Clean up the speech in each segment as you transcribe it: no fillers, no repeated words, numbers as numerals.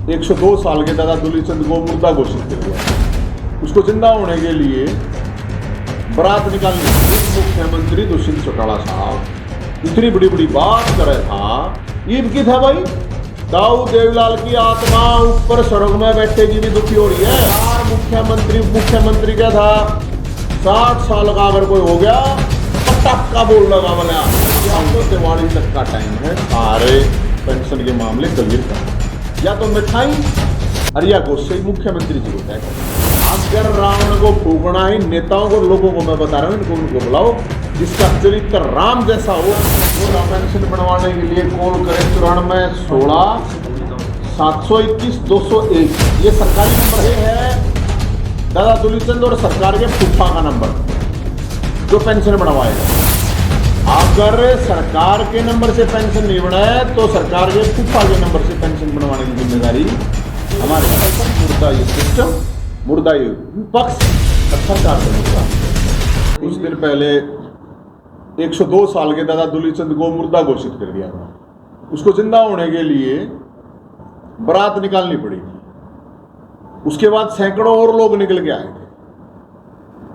102 साल के दादा दुलीचंद को मुर्दा घोषित कर दिया। उसको जिंदा होने के लिए बारात निकालनी थी। मुख्यमंत्री दुष्यंत चौटाला साहब इतनी बड़ी बड़ी बात कर रहा था। ईद की था भाई, दाऊ देवलाल की आत्मा ऊपर स्वर्ग में बैठे की भी दुखी हो रही है यार। मुख्यमंत्री क्या था, 60 साल का अगर कोई हो गया पटक्का बोल लगा बोला हमको दिवाली तक का टाइम है, सारे पेंशन के मामले क्लियर कर, या तो मिठाई और या गोश्त मुख्यमंत्री जी को तय कर। अगर रावण को फूकना है, नेताओं को, लोगों को मैं बता रहा हूँ, इनको उनको बुलाओ जिसका चरित्र राम जैसा हो, वो पेंशन बनवाने के लिए कॉल करें 94 16 721 201। ये सरकारी नंबर है दादा दुलीचंद और सरकार के फूफा का नंबर जो पेंशन बनवाएगा। अगर सरकार के नंबर से पेंशन नहीं बनाए तो सरकार के फूफा के नंबर से पेंशन बनवाने की जिम्मेदारी हमारे मुर्दा ये सिस्टम, मुर्दा ये विपक्ष सरकार का मुद्दा। कुछ दिन पहले 102 साल के दादा दुलीचंद को मुर्दा घोषित कर दिया था। उसको जिंदा होने के लिए बारात निकालनी पड़ी थी। उसके बाद सैकड़ों और लोग निकल के आए थे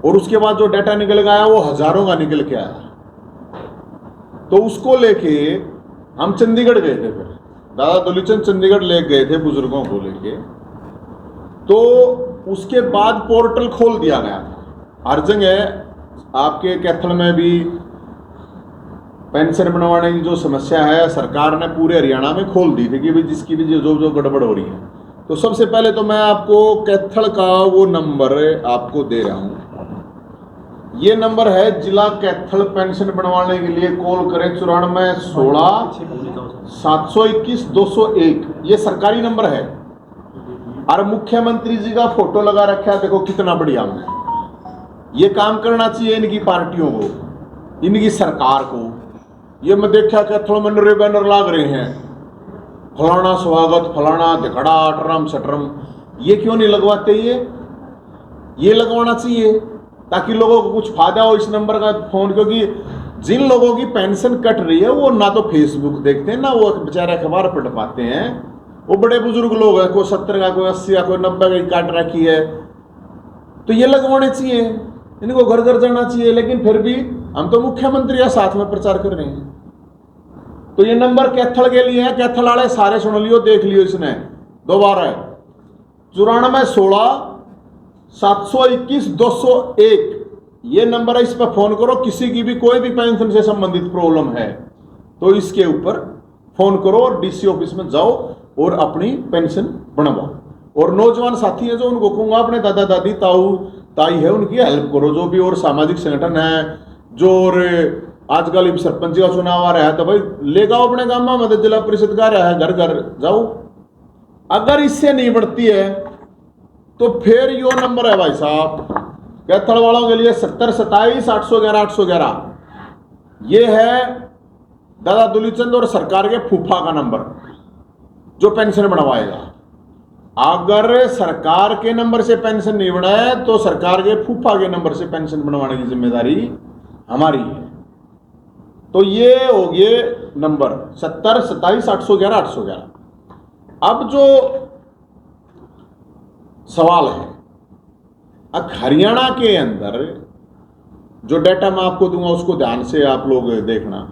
और उसके बाद जो डाटा निकल के आया वो हजारों का निकल के आया। तो उसको लेके हम चंडीगढ़ गए थे। फिर दादा दुलीचंद चंडीगढ़ ले गए थे बुजुर्गों को लेके। तो उसके बाद पोर्टल खोल दिया गया था हर जगह। आपके कैथल में भी पेंशन बनवाने की जो समस्या है सरकार ने पूरे हरियाणा में खोल दी थी कि भाई जिसकी भी जो गड़बड़ हो रही है। तो सबसे पहले तो मैं आपको कैथल का वो नंबर आपको दे रहा हूं। ये नंबर है जिला कैथल, पेंशन बनवाने के लिए कॉल करें 94 16 721 201। ये सरकारी नंबर है और मुख्यमंत्री जी का फोटो लगा रखा है। देखो कितना बढ़िया हमने ये काम करना चाहिए इनकी पार्टियों को, इनकी सरकार को। ये मैं देखा कैथल में नरे बैनर लाग रहे हैं, फलाना स्वागत, फलाना दिखड़ा, अटरम सटरम। ये क्यों नहीं लगवाते? ये लगवाना चाहिए ताकि लोगों को कुछ फायदा हो इस नंबर का फोन। क्योंकि जिन लोगों की पेंशन कट रही है वो ना तो फेसबुक देखते हैं, ना वो बेचारे अखबार पढ़ पाते हैं। वो बड़े बुजुर्ग लोग हैं, कोई 70 का, कोई 80 का, कोई 90 की काट रखी है। तो ये लगवाने चाहिए, इनको घर घर जाना चाहिए। लेकिन फिर भी हम तो मुख्यमंत्री का साथ में प्रचार कर रहे हैं। तो ये नंबर कैथल के लिए है। कैथल वाले सारे सुन लियो, देख लियो। इसने दोबारा है 94 16 721 201। ये नंबर है, इस पर फोन करो। किसी की भी कोई भी पेंशन से संबंधित प्रॉब्लम है तो इसके ऊपर फोन करो और डीसी ऑफिस में जाओ और अपनी पेंशन बनवाओ। और नौजवान साथी हैं जो उनको कहूंगा अपने दादा दादी ताऊ ताई है उनकी हेल्प करो। जो भी और सामाजिक संगठन है जो, और आजकल सरपंच का चुनाव आ रहा है तो भाई ले जाओ अपने गांव में, मतलब जिला परिषद का रहा है, घर घर जाओ। अगर इससे नहीं बढ़ती है तो फिर यो नंबर है भाई साहब कैथल वालों के लिए 70 27 811 811। ये है दादा दुलीचंद और सरकार के फूफा का नंबर जो पेंशन बनवाएगा। अगर सरकार के नंबर से पेंशन नहीं बनाए तो सरकार के फूफा के नंबर से पेंशन बनवाने की जिम्मेदारी हमारी है। तो ये हो गए नंबर 70 27 811 811। अब जो सवाल है, अब हरियाणा के अंदर जो डाटा मैं आपको दूंगा उसको ध्यान से आप लोग देखना।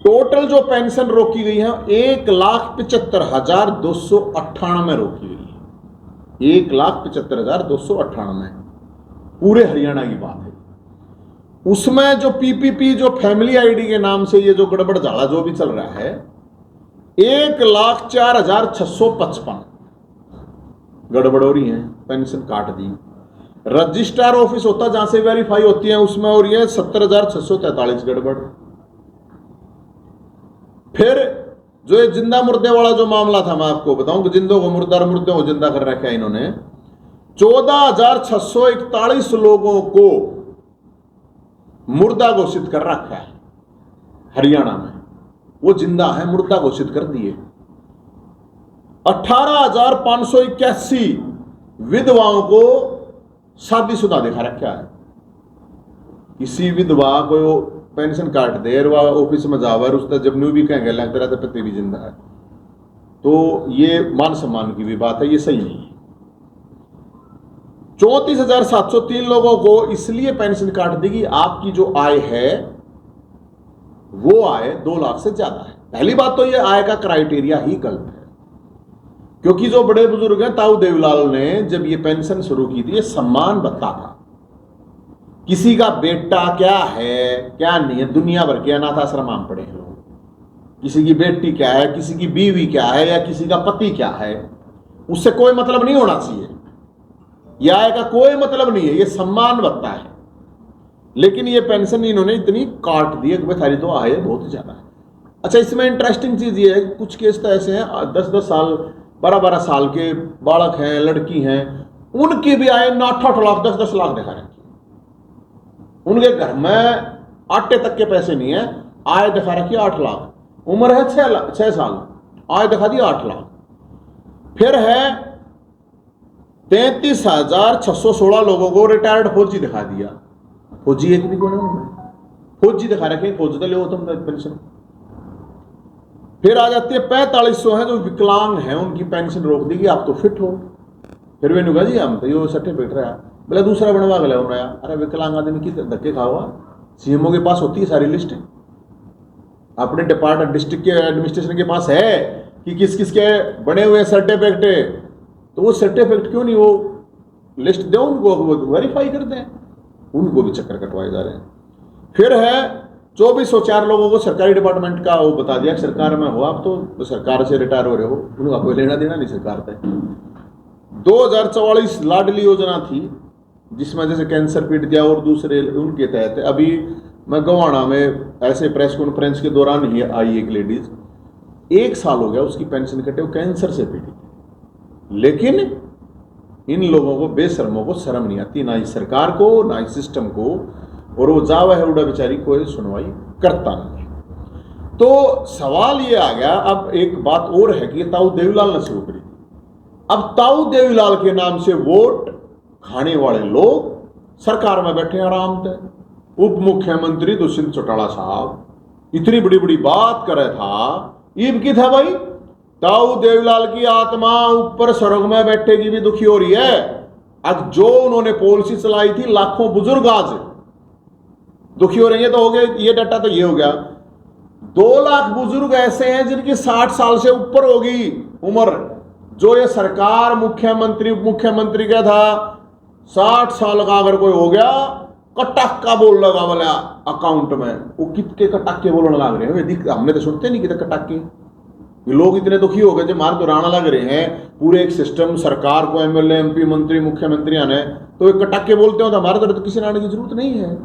टोटल जो पेंशन रोकी गई है 1,75,298 रोकी गई है। 1,75,298 पूरे हरियाणा की बात है। उसमें जो पीपीपी, जो फैमिली आईडी के नाम से ये जो गड़बड़ झाड़ा जो भी चल रहा है, 1,04,655 गड़बड़ हो रही है, पेंशन काट दी। रजिस्ट्रार ऑफिस होता जहां से वेरीफाई होती है उसमें हो रही है 70,643 गड़बड़। फिर जो ये जिंदा मुर्दे वाला जो मामला था मैं आपको बताऊं कि जिंदों को मुर्दा और मुर्दों को जिंदा कर रखा है इन्होंने। 14,641 लोगों को मुर्दा घोषित कर रखा है हरियाणा में। वो जिंदा है, मुर्दा घोषित कर दिए। 18,581 विधवाओं को शादीशुदा दिखा रखा है। किसी विधवा को पेंशन काट दे, ऑफिस में जावर उसका जब न्यू भी कहेंगे लगता रहता पति भी जिंदा है। तो ये मान सम्मान की भी बात है, ये सही नहीं है। 34,703 लोगों को इसलिए पेंशन काट देगी, आपकी जो आय है वो आय 2 लाख से ज्यादा है। पहली बात तो ये आय का क्राइटेरिया ही गलत है, क्योंकि जो बड़े बुजुर्ग हैं, ताऊ देवीलाल ने जब ये पेंशन शुरू की थी, ये सम्मान भत्ता था। किसी का बेटा क्या है क्या नहीं है, दुनिया भर के अनाथ आश्रम में पड़े हैं लोग। किसी की बेटी क्या है, किसी की बीवी क्या है, या किसी का पति क्या है, उससे कोई मतलब नहीं होना चाहिए। यह आय का कोई मतलब नहीं है, ये सम्मान भत्ता है। लेकिन ये पेंशन इन्होंने इतनी काट दी है कि थारी तो आय बहुत ज्यादा है। अच्छा, इसमें इंटरेस्टिंग चीज ये है कि कुछ केस तो ऐसे हैं 10-10 साल 12-12 साल के बालक हैं, लड़की हैं, उनकी भी आय 8-8 लाख 10-10 लाख दिखा रखी। उनके घर में आटे तक के पैसे नहीं है, आय दिखा रखी 8 लाख। उम्र है 6 साल, आय दिखा दी 8 लाख। फिर है 33,616 लोगों को रिटायर्ड फौजी दिखा दिया। फौजी एक भी कौन है? फौजी दिखा रखे, फौज तो ले हो तुम पेंशन। फिर आ जाती है 4500 है जो विकलांग हैं, उनकी पेंशन रोक देगी, आप तो फिट हो। फिर वे कहा जी हम तो ये सर्टिफिकेट रहा, बोला दूसरा बनवा के लाओ नया। अरे विकलांग आदमी की धक्के खाओ, सीएमओ के पास होती है सारी लिस्ट, अपने डिपार्टमेंट डिस्ट्रिक्ट के एडमिनिस्ट्रेशन के पास है कि किस किस के बने हुए सर्टिफिकेट। तो वो सर्टिफिकेट क्यों नहीं वो लिस्ट दो उनको, वेरीफाई कर दें। उनको भी चक्कर कटवाए जा रहे हैं। फिर है 2404 लोगों को सरकारी डिपार्टमेंट का वो बता दिया, सरकार में हो आप तो सरकार से रिटायर हो रहे हो, उनका कोई लेना देना नहीं सरकार तक। 2044 लाडली योजना थी, जिसमें जैसे कैंसर पीट दिया और दूसरे उनके तहत। अभी मैं गवाना में ऐसे प्रेस कॉन्फ्रेंस के दौरान ही आई एक लेडीज, 1 साल हो गया उसकी पेंशन कटे, वो कैंसर से पीड़ित। लेकिन इन लोगों को, बेशर्मों को शर्म नहीं आती, ना इस सरकार को ना इस सिस्टम को, और वो जावा है उड़ा बेचारी कोई सुनवाई करता नहीं। तो सवाल ये आ गया, अब एक बात और है कि ताऊ देवीलाल ने शुरू करी। अब ताऊ देवीलाल के नाम से वोट खाने वाले लोग सरकार में बैठे आराम से। उप मुख्यमंत्री दुष्यंत चौटाला साहब इतनी बड़ी बड़ी बात कर रहा था, ईब की था भाई, ताऊ देवीलाल की आत्मा ऊपर स्वर्ग में बैठेगी भी दुखी हो रही है। अब जो उन्होंने पॉलिसी चलाई थी, लाखों बुजुर्ग आज दुखी हो रही है। तो हो गया ये डाटा, तो ये हो गया 2 लाख बुजुर्ग ऐसे हैं जिनकी 60 साल से ऊपर होगी उम्र। जो ये सरकार मुख्यमंत्री उप मुख्यमंत्री का था, 60 साल का अगर कोई हो गया, कटक्का बोल लगा बोला अकाउंट में, वो कितने कटक्के बोलने लग रहे हैं। हमने तो सुनते नहीं कितने कटक्के। ये लोग इतने दुखी हो गए जो मार दुराना लग रहे हैं। पूरे एक सिस्टम सरकार को एमएलए एमपी मंत्री मुख्यमंत्री आने तो एक कटक्के बोलते हो, तो हमारे तो किसी आने की जरूरत नहीं है।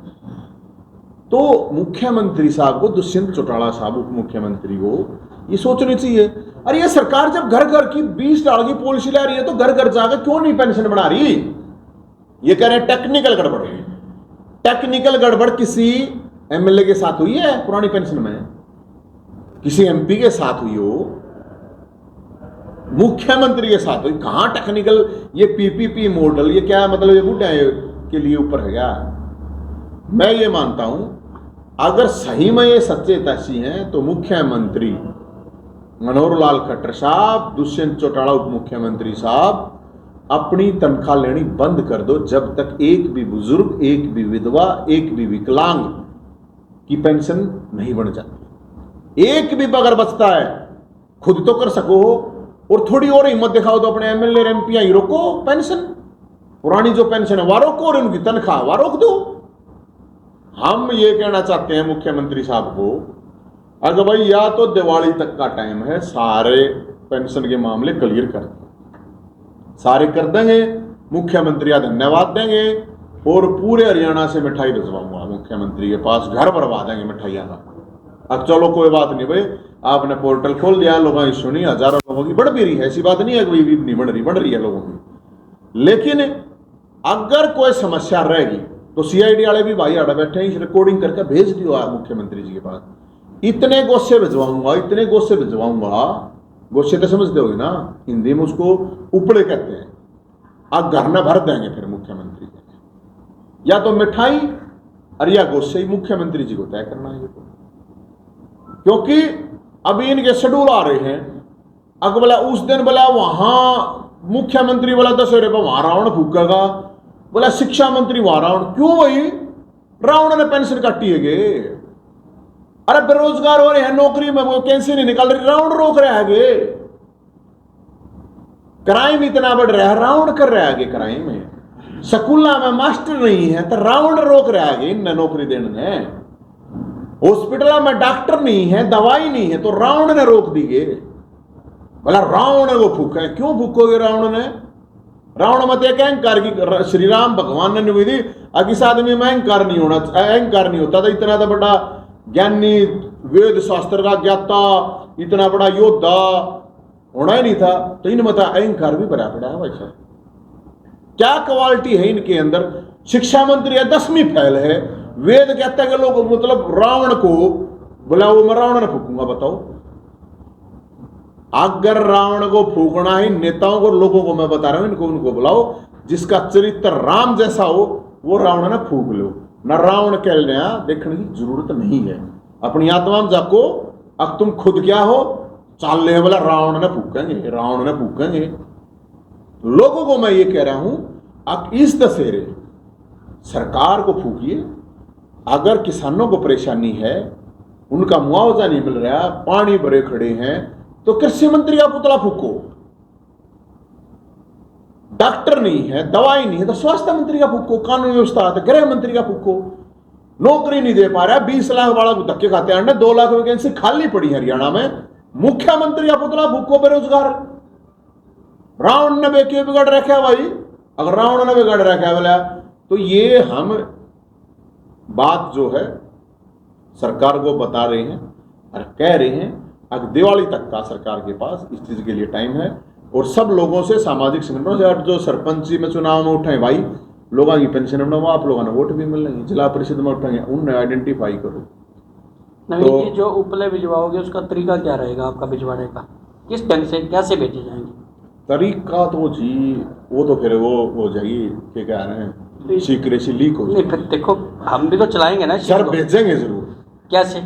तो मुख्यमंत्री साहब को, दुष्यंत चौटाला साहब उप मुख्यमंत्री को ये सोचनी चाहिए, अरे ये सरकार जब घर घर की 20 साल की पॉलिसी ला रही है तो घर घर जाकर क्यों नहीं पेंशन बना रही? ये कह रहे हैं टेक्निकल गड़बड़। टेक्निकल गड़बड़ किसी एमएलए के साथ हुई है पुरानी पेंशन में? किसी एमपी के साथ हुई हो? मुख्यमंत्री के साथ हुई? कहां टेक्निकल? ये पीपीपी मॉडल, ये क्या मतलब, ये बुढ़ा के लिए ऊपर है क्या? मैं ये मानता हूं अगर सही में ये सच्चे तैसी हैं तो मुख्यमंत्री मनोहर लाल खट्टर साहब, दुष्यंत चौटाला उप मुख्यमंत्री साहब अपनी तनख्वाह लेनी बंद कर दो जब तक एक भी बुजुर्ग, एक भी विधवा, एक भी विकलांग की पेंशन नहीं बन जाती। एक भी अगर बचता है खुद तो कर सको, और थोड़ी और हिम्मत दिखाओ तो अपने एमएलए एमपी आई रोको पेंशन, पुरानी जो पेंशन है वह रोको और उनकी तनख्वाह वह रोक दो। हम ये कहना चाहते हैं मुख्यमंत्री साहब को, अगर भाई या तो दिवाली तक का टाइम है, सारे पेंशन के मामले क्लियर कर दें, सारे कर देंगे, मुख्यमंत्री धन्यवाद देंगे और पूरे हरियाणा से मिठाई भिजवाऊंगा मुख्यमंत्री के पास, घर भरवा देंगे मिठाइयाँ का। अब चलो कोई बात नहीं भाई, आपने पोर्टल खोल दिया, लोगों की सुनी, हजारों लोगों की बढ़ भी रही है, ऐसी बात नहीं है कि भी नहीं बढ़ रही है लोगों की। लेकिन अगर कोई समस्या रहेगी तो सीआईडी वाले भी भाई आड़ा बैठे हैं, रिकॉर्डिंग करके भेज दियो आप मुख्यमंत्री जी के पास, इतने गोस्से भिजवाऊंगा, इतने गोस्से भिजवाऊंगा। गोस्से तो समझते होगे ना, हिंदी में उसको उपड़े कहते हैं। आप घर में भर देंगे फिर मुख्यमंत्री के, या तो मिठाई और या गोस्से, ही मुख्यमंत्री जी को तय करना है। क्योंकि अभी इनके शेड्यूल आ रहे हैं, अगर बोला उस दिन बोला वहां मुख्यमंत्री बोला दशहरे पर वहां रावण फूकेगा, बोला शिक्षा मंत्री वहां रावण, क्यों भाई रावण ने पेंशन काटी है गे? अरे बेरोजगार हो रहे हैं, नौकरी में वो कैंसिल नहीं निकाल रही, रावण रोक रहा है गे। क्राइम इतना बढ़ रहा है, रावण कर रहा है गे क्राइम में। स्कूलों में मास्टर नहीं है तो रावण रोक रहा है गे इन्हें नौकरी देने ने। हॉस्पिटल में डॉक्टर नहीं है, दवाई नहीं है तो रावण ने रोक दी गे। बोला रावण को फूके, क्यों फूकोगे रावण ने? रावण मत एक अहंकार की, श्री राम भगवान ने निवेदी किस आदमी में अहंकार नहीं होना, अहंकार नहीं होता था। इतना तो बड़ा ज्ञानी, वेद शास्त्र का ज्ञाता, इतना बड़ा योद्धा होना ही नहीं था, तो इन मत अहंकार भी भरा पड़ा है। वैसा क्या क्वालिटी है इनके अंदर? शिक्षा मंत्री है, 10वीं फेल है, वेद कहता है कि लोग मतलब रावण को बोला वो मैं रावण ने फूकूंगा। बताओ, अगर रावण को फूकना है नेताओं को, लोगों को मैं बता रहा हूं, इनको उनको बुलाओ जिसका चरित्र राम जैसा हो, वो रावण ने फूक लो ना। रावण कह लेना देखने की जरूरत नहीं है, अपनी आत्मा में जाको। अब तुम खुद क्या हो, चाल ले बोला रावण ने फूकेंगे, रावण ने फूकेंगे। लोगों को मैं ये कह रहा हूं, अब इस दशहरे सरकार को फूकिए। अगर किसानों को परेशानी है, उनका मुआवजा नहीं मिल रहा, पानी भरे खड़े हैं, तो कृषि मंत्री का पुतला फूको। डॉक्टर नहीं है, दवाई नहीं है तो स्वास्थ्य मंत्री का फूको। कानून व्यवस्था है, गृह मंत्री का फूको। नौकरी नहीं दे पा रहा, 20 लाख वाला को धक्के खाते हैं, 2 लाख वैकेंसी खाली पड़ी है हरियाणा में, मुख्यमंत्री का पुतला फूको। बेरोजगार रावण ने क्यों बिगड़ रखा है भाई? अगर रावण ने बिगड़ रखा है बोला, तो ये हम बात जो है सरकार को बता रहे हैं और कह रहे हैं। अब दिवाली तक का सरकार के पास इस चीज के लिए टाइम है, और सब लोगों से, सामाजिक संगठनों से, जो सरपंची में चुनाव में उठाए भाई, लोगों की पेंशन में आप लोगों ने वोट भी मिलेंगे, जिला परिषद में उठाएंगे, उन्हें आइडेंटिफाई करो। नवीन जी, जो उपले भिजवाओगे उसका तरीका क्या रहेगा आपका भिजवाने का? किस ढंग से कैसे भेजे जाएंगे? तरीका तो जी वो तो फिर वो हो जाएगी, क्या कह रहे हैं, सीक्रेसी लीक हो जाएगी। फिर देखो हम भी तो चलाएंगे ना सर, भेजेंगे जरूर। कैसे?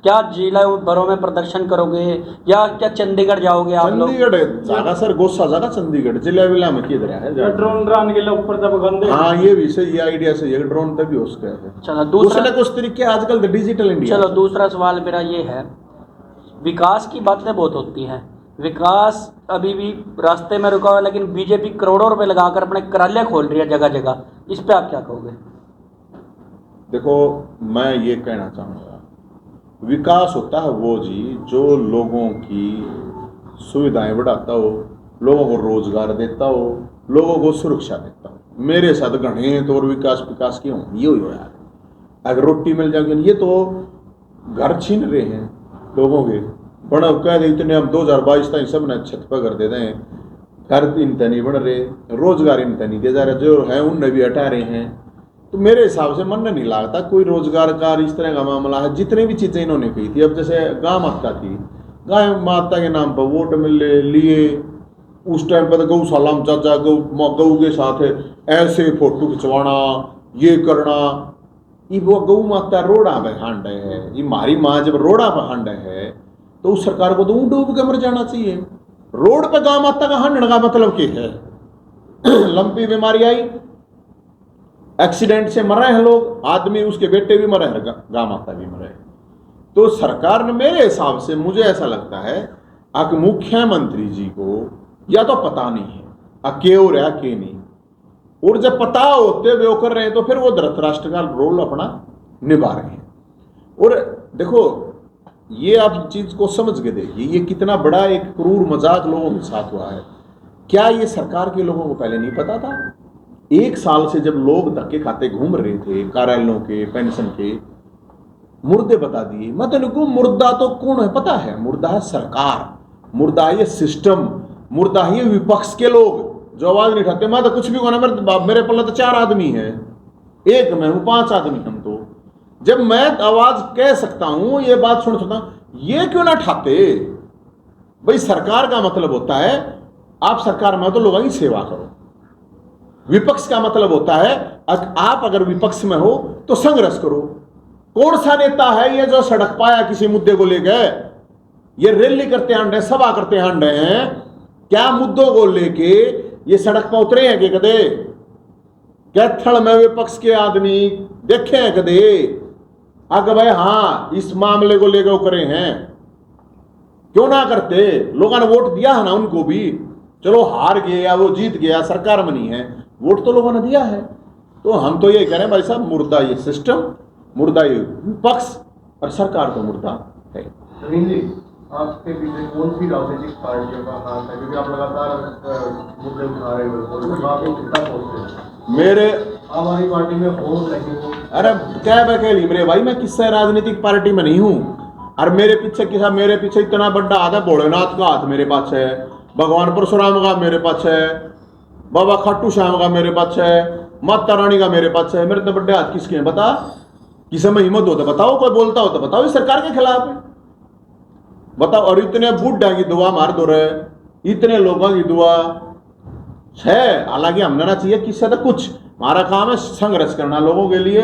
क्या जिला भरों में प्रदर्शन करोगे या क्या चंडीगढ़ जाओगे आप लोग? चंडीगढ़ जागा सर, गोसा जागा चंडीगढ़, जिला विला में किधर है ड्रोन ड्रान के ऊपर तब गंदे। हाँ, ये भी सही, ये आइडिया सही है, ड्रोन तक भी हो सकता है। चलो दूसरा, कुछ तरीके आजकल डिजिटल इंडिया। चलो दूसरा सवाल मेरा ये है, विकास की बातें बहुत होती हैं, विकास अभी भी रास्ते में रुका हुआ है, लेकिन बीजेपी करोड़ों रुपए लगाकर अपने कार्यालय खोल रही है जगह जगह, इस पे आप क्या कहोगे? देखो, मैं ये कहना चाहूँगा, विकास होता है वो जी जो लोगों की सुविधाएं बढ़ाता हो, लोगों को रोजगार देता हो, लोगों को सुरक्षा देता हो। मेरे साथ घने हैं तो और विकास क्यों? ये हो यार, अगर रोटी मिल जाएगी, ये तो घर छीन रहे हैं लोगों के। बड़ा कह दे इतने हम 2022 तक सब ने छत पर कर दे दें, घर इनते नहीं बन रहे, रोजगार इनते नहीं दे जा रहे, जो है उनने भी हटा रहे हैं। तो मेरे हिसाब से मन नहीं लगता कोई रोजगार का इस तरह का मामला है। जितने भी चीज़ें इन्होंने कही थी, अब जैसे गाय माता थी, गाय माता के नाम पर वोट मिल लिए, उस टाइम पर गौशाला में चाचा गऊ के साथ ऐसे फोटो खिंचवाना, ये करना, ये वो गौ माता रोड़ा पे हांड है, ये हमारी माँ जब रोड़ा पे हांड है तो उस सरकार को तो डूब के मर जाना चाहिए। रोड पे गाय माता का हांडने का मतलब क्या है? लंपी बीमारी आई, एक्सीडेंट से मर रहे हैं लोग, आदमी उसके बेटे भी मरे हैं, गाय माता भी मरे हैं। तो सरकार ने, मेरे हिसाब से मुझे ऐसा लगता है कि मुख्यमंत्री जी को या तो पता नहीं है के हो रहा के नहीं, और जब पता होते हुए कर रहे हैं तो फिर वो धृतराष्ट्र का रोल अपना निभा रहे हैं। और देखो, ये आप चीज को समझ के देखिए, ये कितना बड़ा एक क्रूर मजाक लोगों के साथ हुआ है। क्या ये सरकार के लोगों को पहले नहीं पता था? 1 साल से जब लोग धक्के खाते घूम रहे थे कार्यालयों के, पेंशन के, मुर्दे बता दिए। मतलब मुर्दा तो कौन है पता है? मुर्दा है सरकार, मुर्दा है ये सिस्टम, मुर्दा है ये विपक्ष के लोग जो आवाज नहीं उठाते। मैं तो कुछ भी कहना, मेरे पल्ले तो 4 आदमी है, एक मैं हूं, 5 आदमी हम। तो जब मैं आवाज कह सकता हूं, ये बात सुन सकता हूं, ये क्यों ना उठाते भाई? सरकार का मतलब होता है आप सरकार में तो लोगों की सेवा करो। विपक्ष का मतलब होता है आप अगर विपक्ष में हो तो संघर्ष करो। कौन सा नेता है ये जो सड़क पाया किसी मुद्दे को लेकर? ये रैली करते हैं, सभा करते हैं, क्या मुद्दों को लेके ये सड़क पर उतरे हैं कि कदे? कैथल में विपक्ष के आदमी देखे हैं कदे? अगर भाई हाँ इस मामले को लेकर करे हैं, क्यों ना करते? लोगों ने वोट दिया है ना उनको भी, चलो हार गए या वो जीत गया, सरकार बनी है, वोट तो लोगों ने दिया है। तो हम तो ये कह रहे हैं भाई साहब, मुर्दा ये सिस्टम, मुर्दा ये विपक्ष, और सरकार तो मुर्दा है। नवीन जी, आपके पीछे कौन सी राजनीतिक पार्टियों का हाथ है? क्योंकि आप लगातार मुद्दे उठा रहे हो, आप कितना पहुंचते हैं? मेरे आम आदमी पार्टी में हो नहीं हो? अरे क्या बकैली मेरे भाई, मैं किससे राजनीतिक पार्टी में नहीं हूँ। और मेरे पीछे किसा, मेरे पीछे इतना बड़ा हाथ है, भोलेनाथ का हाथ मेरे पास है, भगवान परशुराम का मेरे पास है, बाबा खाटू श्याम का मेरे पास है, माता रानी का मेरे पास है। मेरे तो बड़े हाथ किसके हैं बता? किसी में हिम्मत हो तो बताओ, कोई बोलता हो तो बताओ, इस सरकार के खिलाफ है बताओ। और इतने बूढ़ा की दुआ मार दो रहे, इतने लोगों की दुआ है। हालांकि हमने ना चाहिए किससे तो कुछ, हमारा काम है संघर्ष करना लोगों के लिए।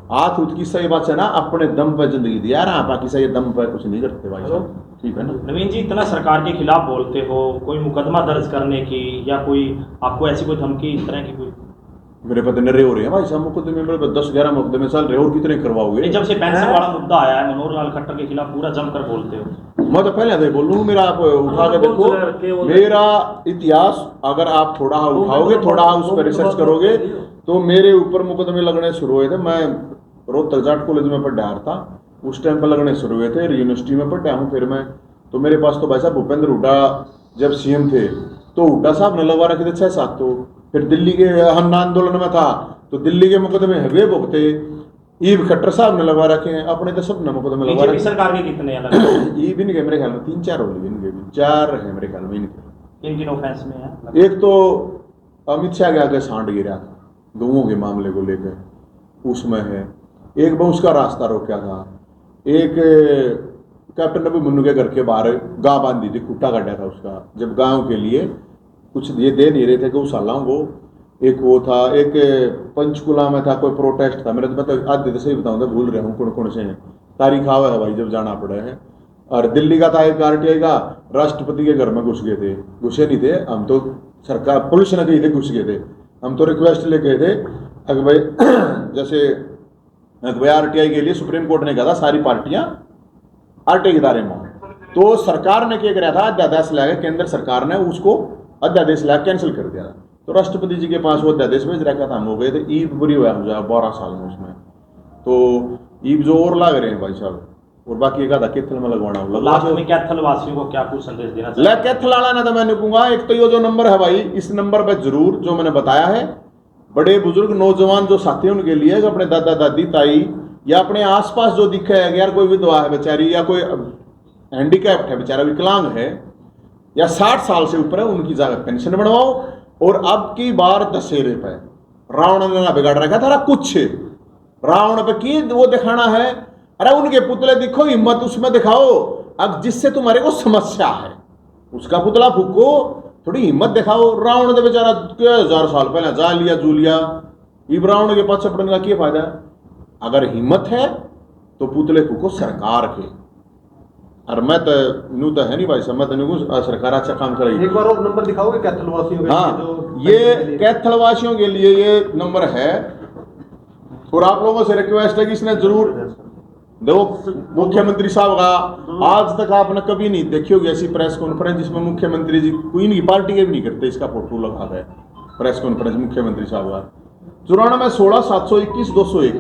हाथ उठ की सही बात है ना, अपने दम पर जिंदगी दिया रहा, बाकी सही दम पर कुछ नहीं करते भाई साहब, ठीक है ना। नवीन जी, इतना सरकार के खिलाफ बोलते हो, कोई मुकदमा दर्ज करने की या कोई आपको ऐसी कोई धमकी इस तरह की कोई? मेरे पता नरे हो रहे हैं भाई साहब, मुकदमे मेरे 10-11 मुकदमे चल रहे, और कितने करवाओगे? जब से पेंशन वाला मुद्दा आया है, मनोहर लाल खट्टर के खिलाफ पूरा जमकर बोलते हो। मैं तो पहले से बोल रहा हूँ, मेरा आप उठा के देखो, मेरा इतिहास अगर आप थोड़ा उठाओगे, थोड़ा उस पर रिसर्च करोगे, तो मेरे ऊपर मुकदमे लगने शुरू हुए थे। मैं रोहतक जाट कॉलेज में पढ़ा था, उस टाइम पर लगने शुरू हुए थे। यूनिवर्सिटी में पढ़ा हूँ फिर मैं, तो मेरे पास तो भाई साहब भूपेंद्र हुड्डा जब सीएम थे तो हुड्डा साहब ने लगवा रखे थे 6-7। तो फिर दिल्ली के अन्ना आंदोलन में था तो दिल्ली के मुकदमे हवे भुगते, ईब खट्टर साहब ने लगवा रखे हैं, अपने तो सब ने मुकदमे लगवा रखे। सरकार के कितने अलग? ईब इनके मेरे ख्याल में 3-4 हो गए, इनके भी 4 है मेरे ख्याल में इनके। किन किन ऑफेंस में है? एक तो अमित शाह के आगे सांड गिरा था गऊओं के मामले को लेकर, उसमें है। एक वो उसका रास्ता रोका था। एक कैप्टन अभी मुन्नू के घर के बाहर गाय बांधी थी, खुट्टा काटा था उसका, जब गांव के लिए कुछ ये दे नहीं रहे थे गौशाला वो। एक वो था, एक पंचकुला में था, कोई प्रोटेस्ट था, मेरे तो मतलब आधे तो सही बताऊँ, भूल रहे हूँ कौन कौन से हैं, तारीख आवा है भाई जब जाना पड़े है। और दिल्ली का था एक आरटीआई का, राष्ट्रपति के घर में घुस गए थे, घुसे नहीं थे हम तो, सरकार पुलिस ने कही थे घुस गए थे, हम तो रिक्वेस्ट ले गए थे अगर भाई जैसे भाई आरटीआई के लिए सुप्रीम कोर्ट ने कहा था सारी पार्टियां आरटीआई के दायरे में, तो सरकार ने क्या कराया था, अध्यादेश लाया, केंद्र सरकार ने उसको अध्यादेश लाया कैंसिल कर दिया। तो राष्ट्रपति जी के पास वो अध्यादेश भेज रखा था, हम हो गए थे। ईब बुरी हुआ मुझे 12 साल में उसमें, तो ईब जो और लग रहे हैं भाई साहब, और बाकी एक आधा कैथल में लगवाना हो लास्ट में कैथल वासियों को क्या कुछ संदेश देना चाहिए? कैथल वाला ना तो मैं कहूंगा, एक तो ये जो नंबर है भाई, इस नंबर पर जरूर जो मैंने बताया है, बड़े बुजुर्ग नौजवान जो साथी हैं उनके लिए, अपने दादा दादी ताई या अपने आसपास जो दिखे है यार, कोई विधवा है बेचारी या कोई हैंडीकैप्ड है बेचारा, विकलांग है या 60 साल से ऊपर है, उनकी जगह पेंशन बनवाओ। और अब की बार दशहरे पे रावण ने ना बिगाड़ रखा था कुछ, रावण पे की वो दिखाना है, अरे उनके पुतले दिखो, हिम्मत उसमें दिखाओ। अब जिससे तुम्हारे को समस्या है उसका पुतला फूको, थोड़ी हिम्मत दिखाओ। रावण ने बेचारा 1000 साल पहले जा लिया जू लिया, इब रावण के पास पड़ने का क्या फायदा? अगर हिम्मत है तो पुतले फूको सरकार के। और मैं तो नू तो है नहीं भाई साहब, मैं तो सरकार अच्छा काम करेगी। एक बार और नंबर दिखाओगे कैथल वासियों के? हाँ, ये कैथल वासियों के लिए ये नंबर है, और आप लोगों से रिक्वेस्ट है कि इसने जरूर देखो, मुख्यमंत्री साहब का आज तक आपने कभी नहीं देखी होगी ऐसी प्रेस कॉन्फ्रेंस जिसमें मुख्यमंत्री जी कोई नहीं पार्टी के भी नहीं करते, इसका फोटो लगा है प्रेस कॉन्फ्रेंस मुख्यमंत्री साहब का। 94-16-721-201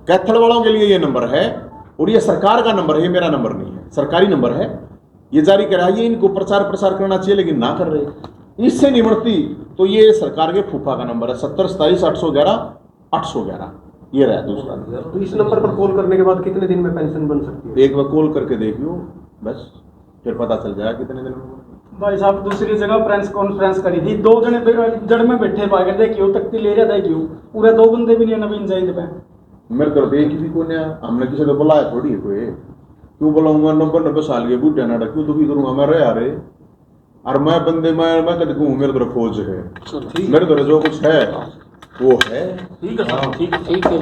कैथल वालों के लिए ये नंबर है, और ये सरकार का नंबर है, ये मेरा नंबर नहीं है, सरकारी नंबर है, ये जारी करा है। ये इनको प्रचार प्रसार करना चाहिए लेकिन ना कर रहे, इससे निमटती तो ये सरकार के फूफा का नंबर है 70-27-811 ये रहा दूसरा। तो इस नंबर पर कॉल करने के बाद कितने दिन में पेंशन बन सकती है? एक बार कॉल करके देख लो बस, फिर पता चल जाएगा कितने दिन में। भाई साहब दूसरी जगह प्रेस कॉन्फ्रेंस करी थी, 2 जने जड़ में बैठे पाए गए, क्यों तख्ती ले रहा था, क्यों पूरे 2 बंदे भी नहीं नवीन जाइंद पे। मेरे तरफ एक भी कौन है, हमने किसी को बुलाया थोड़ी है कोई, क्यों बुलाऊंगा? 90 साल के बूढ़े नाटक क्यों दुखी करूंगा मैं? रे यारे, और मैं बंदे मैं कद कहूँ मेरे तरफ फौज है, मेरे तरफ जो कुछ है वो है। ठीक है, ठीक है।